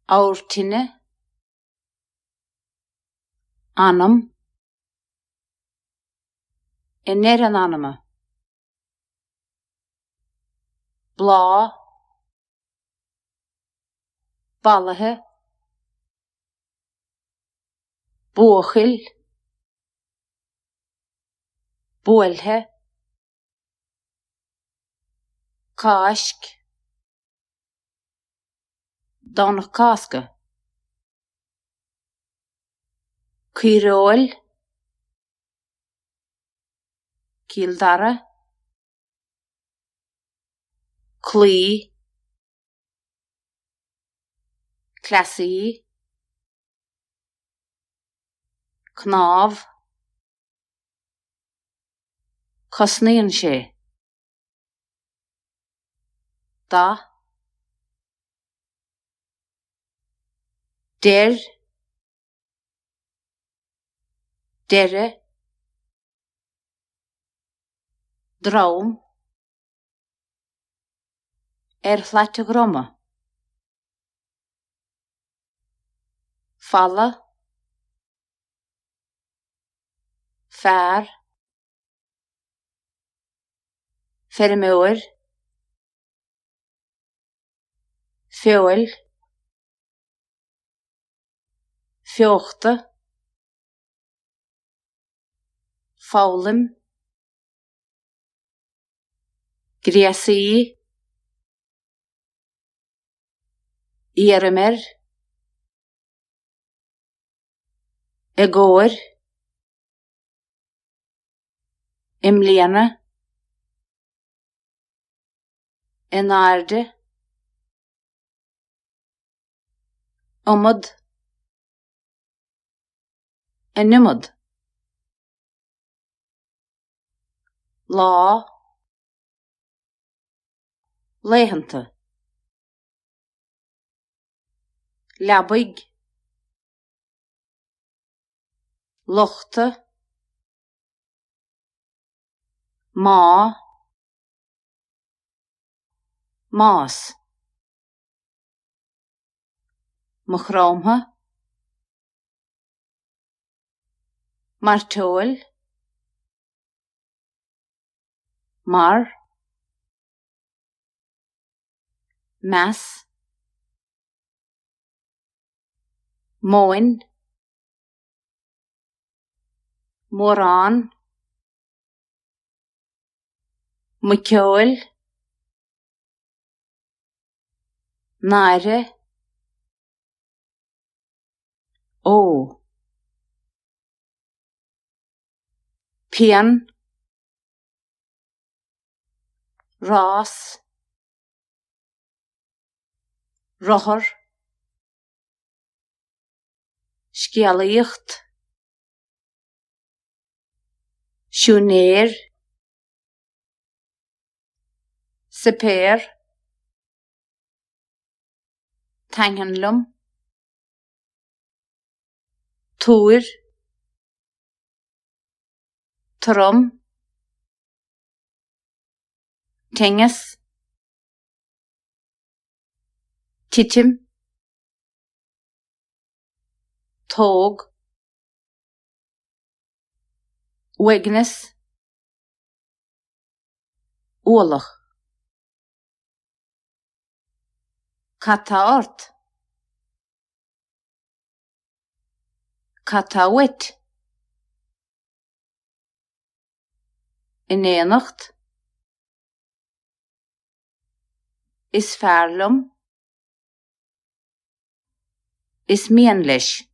Aurtine, anam, neran anama, blá, balathe, buachil, buelthe, cáisc, dánach casca, cuireoil, cíldara, clí, clasaí, cnáb, cosnaíonn sé, da, der, dere, draum, llait groma, falla, fear, fermeoir, feoil, feochta, fálim, gréasaí, iarmar, agóir, imléana, inarde, umad, inimad, lá, léitheanta, leabaig, luchta, má, más, machrámtha, martóil, mar, meas, móin, mórán, muceoil, náire, ó, pian, rás, rothar, scialaíocht, siúnéir, sapéir, tanganlum, túir, trom, tingas, titim, tóg, uignas, uallach, catáart, catáwit, inéanacht, is fearlum, is mian leis.